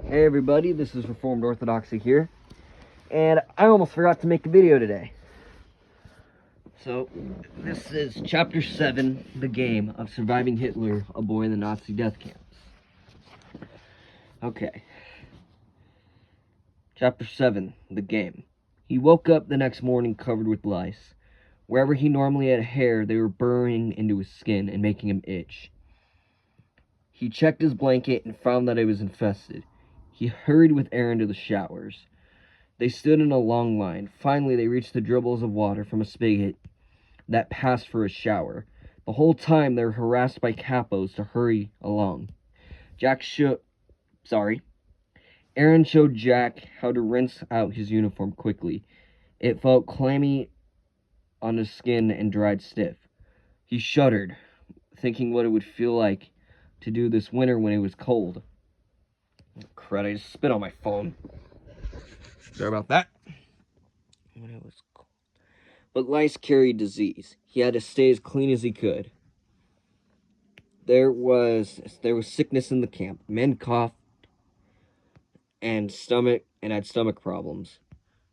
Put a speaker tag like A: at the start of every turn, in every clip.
A: Hey everybody, this is Reformed Orthodoxy here, and I almost forgot to make a video today. So, this is Chapter 7, The Game of Surviving Hitler, a Boy in the Nazi Death Camps. Okay. Chapter 7, The Game. He woke up the next morning covered with lice. Wherever he normally had hair, they were burrowing into his skin and making him itch. He checked his blanket and found that it was infested. He hurried with Aaron to the showers. They stood in a long line. Finally, they reached the dribbles of water from a spigot that passed for a shower. The whole time, they were harassed by capos to hurry along. Aaron showed Jack how to rinse out his uniform quickly. It felt clammy on his skin and dried stiff. He shuddered, thinking what it would feel like to do this winter when it was cold. Crud, I just spit on my phone. Sorry about that. When it was cold. But lice carried disease. He had to stay as clean as he could. There was sickness in the camp. Men coughed and had stomach problems.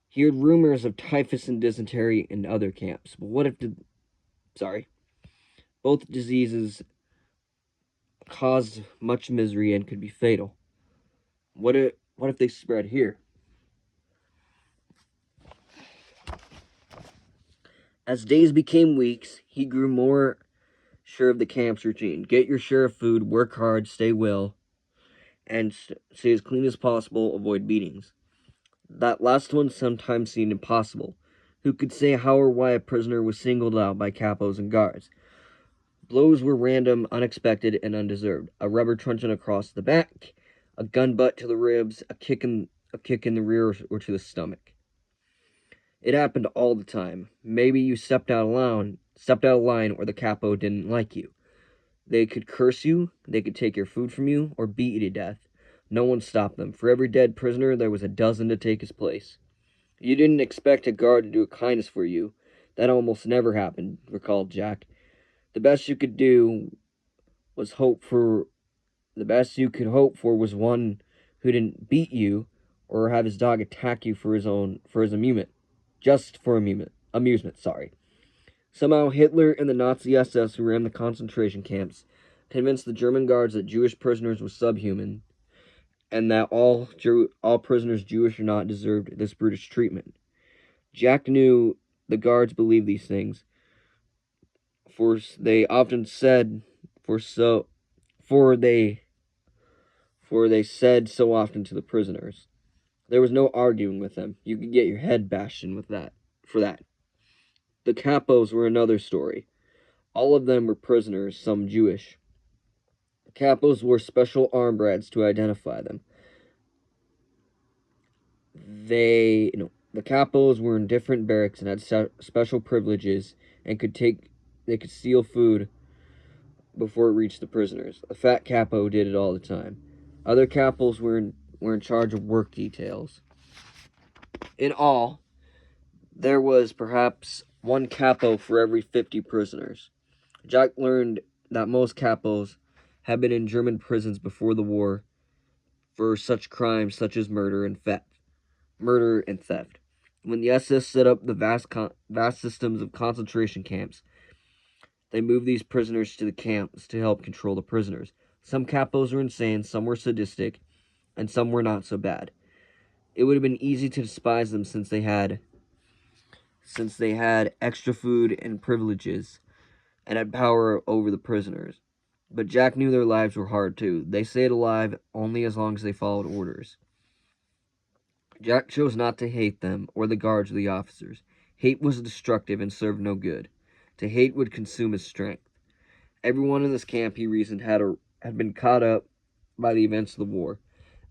A: He heard rumors of typhus and dysentery in other camps. But both diseases caused much misery and could be fatal. What if they spread here? As days became weeks, he grew more sure of the camp's routine. Get your share of food, work hard, stay well, and stay as clean as possible, avoid beatings. That last one sometimes seemed impossible. Who could say how or why a prisoner was singled out by capos and guards? Blows were random, unexpected, and undeserved. A rubber truncheon across the back, a gun butt to the ribs, a kick in the rear or to the stomach. It happened all the time. Maybe you stepped out of line, or the capo didn't like you. They could curse you, they could take your food from you, or beat you to death. No one stopped them. For every dead prisoner, there was a dozen to take his place. You didn't expect a guard to do a kindness for you. That almost never happened, recalled Jack. The best you could hope for was one who didn't beat you or have his dog attack you for his amusement. Just for amusement. Somehow Hitler and the Nazi SS who ran the concentration camps convinced the German guards that Jewish prisoners were subhuman and that all prisoners, Jewish or not, deserved this brutish treatment. Jack knew the guards believed these things, for they said so often to the prisoners. There was no arguing with them. You could get your head bashed in for that. The capos were another story. All of them were prisoners, some Jewish. The capos wore special arm brads to identify them. The capos were in different barracks and had special privileges and could steal food before it reached the prisoners. A fat capo did it all the time. Other capos were in charge of work details. In all, there was perhaps one capo for every 50 prisoners. Jack learned that most capos had been in German prisons before the war for such crimes such as murder and theft. When the SS set up the vast systems of concentration camps, they moved these prisoners to the camps to help control the prisoners. Some capos were insane, some were sadistic, and some were not so bad. It would have been easy to despise them since they had extra food and privileges and had power over the prisoners. But Jack knew their lives were hard too. They stayed alive only as long as they followed orders. Jack chose not to hate them or the guards or the officers. Hate was destructive and served no good. To hate would consume his strength. Everyone in this camp, he reasoned, had been caught up by the events of the war.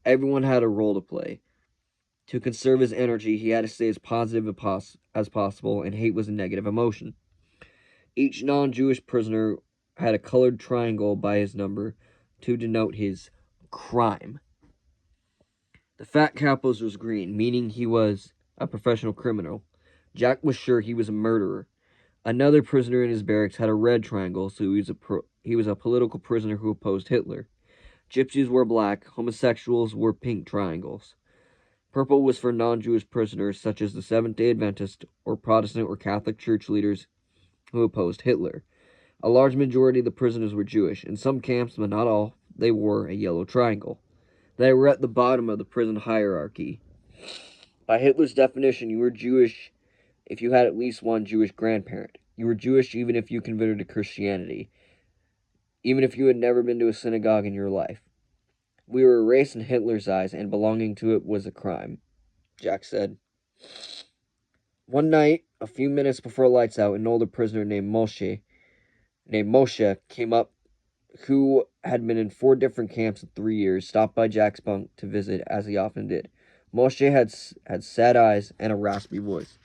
A: Everyone had a role to play. To conserve his energy, he had to stay as positive as possible, and hate was a negative emotion. Each non-Jewish prisoner had a colored triangle by his number to denote his crime. The fat capos was green, meaning he was a professional criminal. Jack was sure he was a murderer. Another prisoner in his barracks had a red triangle, so he was a political prisoner who opposed Hitler. Gypsies wore black, homosexuals wore pink triangles. Purple was for non-Jewish prisoners such as the Seventh-day Adventist or Protestant or Catholic church leaders who opposed Hitler. A large majority of the prisoners were Jewish. In some camps, but not all, they wore a yellow triangle. They were at the bottom of the prison hierarchy. By Hitler's definition, you were Jewish if you had at least one Jewish grandparent. You were Jewish even if you converted to Christianity, even if you had never been to a synagogue in your life. We were a race in Hitler's eyes, and belonging to it was a crime, Jack said. One night, a few minutes before lights out, an older prisoner named Moshe came up, who had been in 4 different camps in 3 years, stopped by Jack's bunk to visit, as he often did. Moshe had sad eyes and a raspy voice.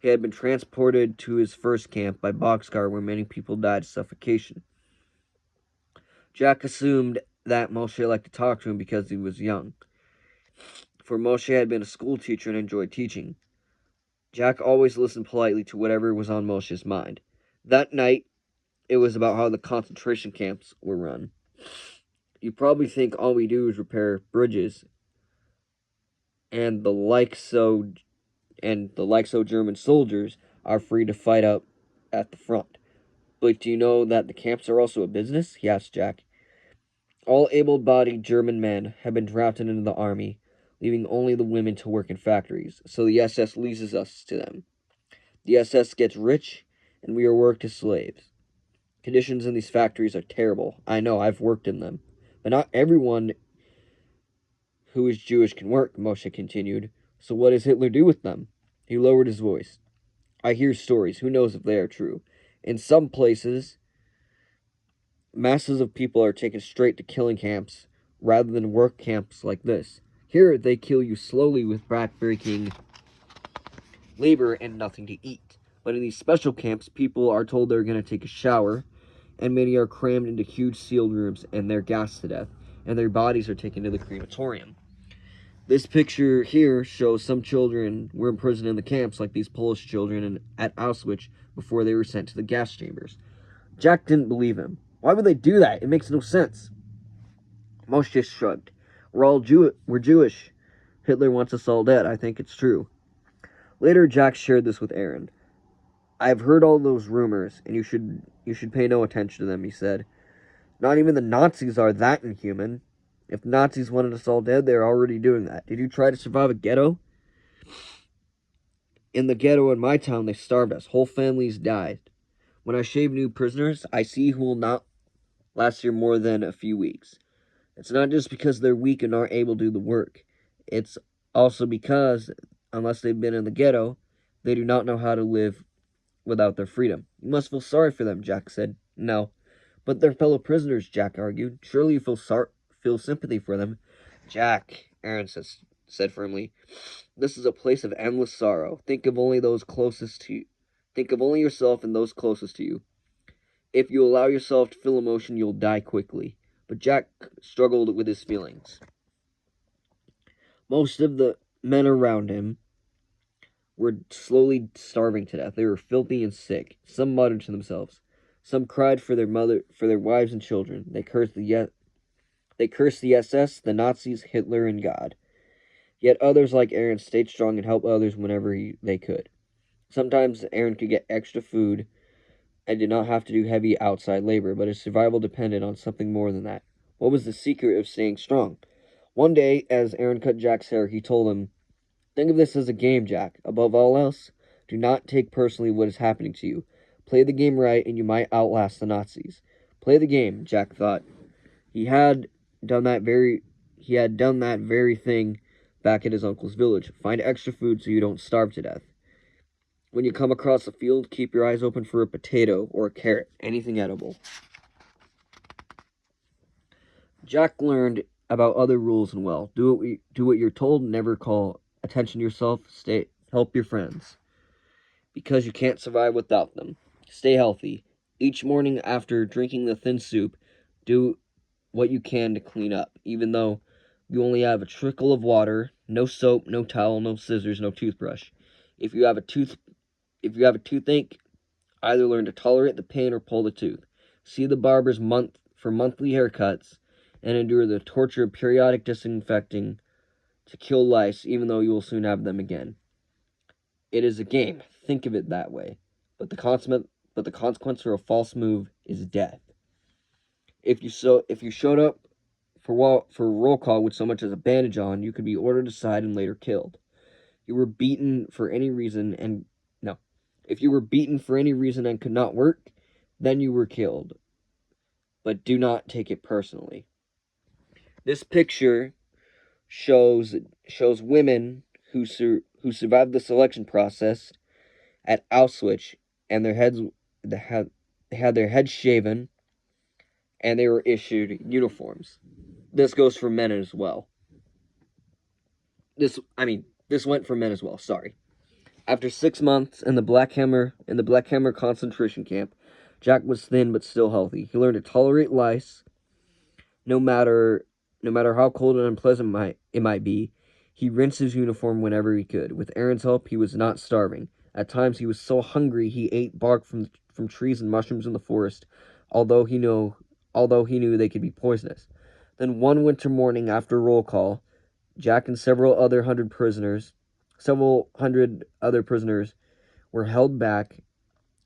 A: He had been transported to his first camp by boxcar where many people died of suffocation. Jack assumed that Moshe liked to talk to him because he was young, for Moshe had been a school teacher and enjoyed teaching. Jack always listened politely to whatever was on Moshe's mind. That night, it was about how the concentration camps were run. You probably think all we do is repair bridges and the like so German soldiers are free to fight out at the front. But do you know that the camps are also a business? He asked Jack. All able-bodied German men have been drafted into the army, leaving only the women to work in factories, so the SS leases us to them. The SS gets rich, and we are worked as slaves. Conditions in these factories are terrible. I know, I've worked in them. But not everyone who is Jewish can work, Moshe continued. So what does Hitler do with them? He lowered his voice. I hear stories. Who knows if they are true? In some places, masses of people are taken straight to killing camps rather than work camps like this. Here, they kill you slowly with back-breaking labor and nothing to eat. But in these special camps, people are told they're going to take a shower, and many are crammed into huge sealed rooms, and they're gassed to death, and their bodies are taken to the crematorium. This picture here shows some children were imprisoned in the camps, like these Polish children at Auschwitz, before they were sent to the gas chambers. Jack didn't believe him. Why would they do that? It makes no sense. Moshe shrugged. We're Jewish. Hitler wants us all dead. I think it's true. Later, Jack shared this with Aaron. I've heard all those rumors, and you should pay no attention to them, he said. Not even the Nazis are that inhuman. If the Nazis wanted us all dead, they're already doing that. Did you try to survive a ghetto? In the ghetto in my town, they starved us. Whole families died. When I shave new prisoners, I see who will not last here more than a few weeks. It's not just because they're weak and aren't able to do the work. It's also because, unless they've been in the ghetto, they do not know how to live without their freedom. You must feel sorry for them, Jack said. No. But they're fellow prisoners, Jack argued. Surely you feel sympathy for them. Jack, Aaron said firmly, this is a place of endless sorrow. Think of only those closest to you. Think of only yourself and those closest to you. If you allow yourself to feel emotion, you'll die quickly. But Jack struggled with his feelings. Most of the men around him were slowly starving to death. They were filthy and sick. Some muttered to themselves. Some cried for their wives and children. They cursed the SS, the Nazis, Hitler, and God. Yet others, like Aaron, stayed strong and helped others whenever they could. Sometimes Aaron could get extra food and did not have to do heavy outside labor, but his survival depended on something more than that. What was the secret of staying strong? One day, as Aaron cut Jack's hair, he told him, think of this as a game, Jack. Above all else, do not take personally what is happening to you. Play the game right, and you might outlast the Nazis. Play the game, Jack thought. He had done that very thing back at his uncle's village. Find extra food so you don't starve to death. When you come across a field, keep your eyes open for a potato or a carrot, anything edible. Jack learned about other rules and well. Do what you're told, never call attention to yourself, help your friends. Because you can't survive without them. Stay healthy. Each morning after drinking the thin soup, do what you can to clean up, even though you only have a trickle of water, no soap, no towel, no scissors, no toothbrush. If you have a toothache, either learn to tolerate the pain or pull the tooth. See the barbers for monthly haircuts, and endure the torture of periodic disinfecting to kill lice, even though you will soon have them again. It is a game. Think of it that way. But the consequence for a false move is death. If you showed up for roll call with so much as a bandage on, you could be ordered aside and later killed. You were beaten for any reason and no. If you were beaten for any reason and could not work, then you were killed. But do not take it personally. This picture shows women who survived the selection process at Auschwitz, and they had their heads shaven, and they were issued uniforms. This goes for men as well. This went for men as well. Sorry. After 6 months in the Black Hammer concentration camp, Jack was thin but still healthy. He learned to tolerate lice, no matter how cold and unpleasant it might be. He rinsed his uniform whenever he could. With Aaron's help, he was not starving. At times, he was so hungry he ate bark from trees and mushrooms in the forest, although he knew they could be poisonous. Then one winter morning after roll call, Jack and several hundred other prisoners were held back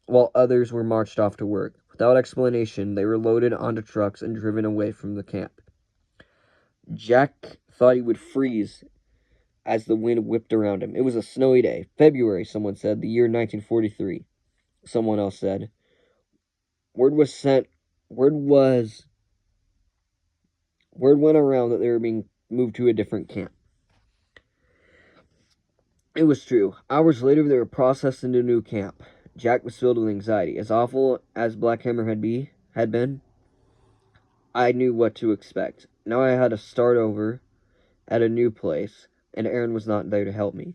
A: while others were marched off to work. Without explanation, they were loaded onto trucks and driven away from the camp. Jack thought he would freeze as the wind whipped around him. It was a snowy day. February, someone said, the year 1943. Someone else said. Word went around that they were being moved to a different camp. It was true. Hours later, they were processed into a new camp. Jack was filled with anxiety. As awful as Black Hammer had been, I knew what to expect. Now I had to start over at a new place, and Aaron was not there to help me.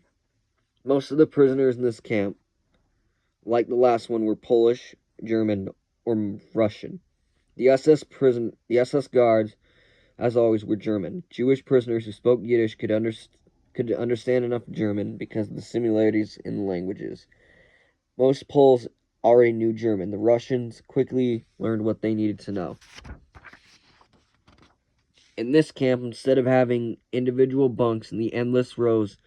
A: Most of the prisoners in this camp, like the last one, were Polish, German, or Russian. The SS guards, as always, were German. Jewish prisoners who spoke Yiddish could understand enough German because of the similarities in the languages. Most Poles already knew German. The Russians quickly learned what they needed to know. In this camp, instead of having individual bunks in the endless rows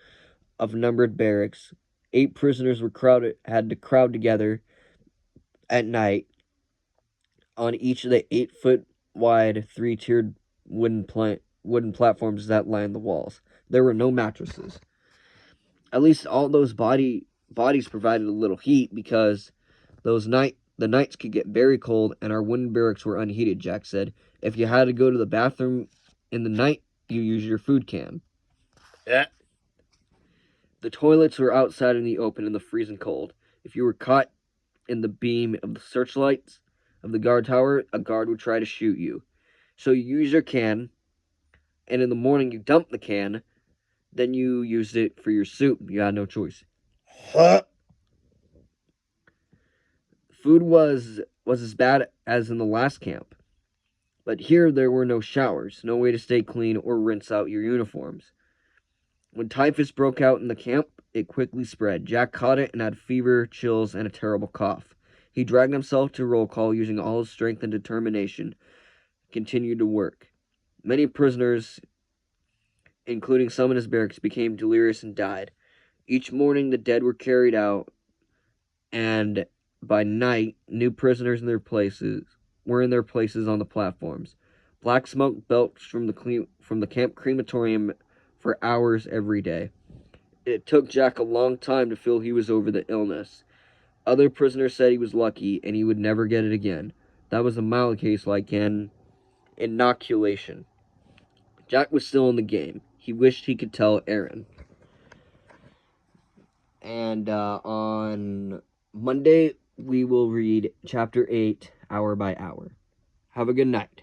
A: of numbered barracks, 8 prisoners had to crowd together at night on each of the 8-foot wide 3-tiered wooden platforms that lined the walls. There were no mattresses. At least all those bodies provided a little heat because the nights could get very cold and our wooden barracks were unheated, Jack said. If you had to go to the bathroom in the night, you use your food can. Yeah. The toilets were outside in the open in the freezing cold. If you were caught in the beam of the searchlights of the guard tower, a guard would try to shoot you. So you use your can, and in the morning you dump the can, then you used it for your soup. You had no choice. Food was as bad as in the last camp. But here there were no showers, no way to stay clean or rinse out your uniforms. When typhus broke out in the camp, it quickly spread. Jack caught it and had fever, chills, and a terrible cough. He dragged himself to roll call using all his strength and determination, continued to work. Many prisoners, including some in his barracks, became delirious and died. Each morning the dead were carried out, and by night new prisoners were in their places on the platforms. Black smoke belched from the camp crematorium for hours every day. It took Jack a long time to feel he was over the illness. Other prisoners said he was lucky and he would never get it again. That was a mild case like an inoculation. Jack was still in the game. He wished he could tell Aaron. And on Monday, we will read Chapter 8, Hour by Hour. Have a good night.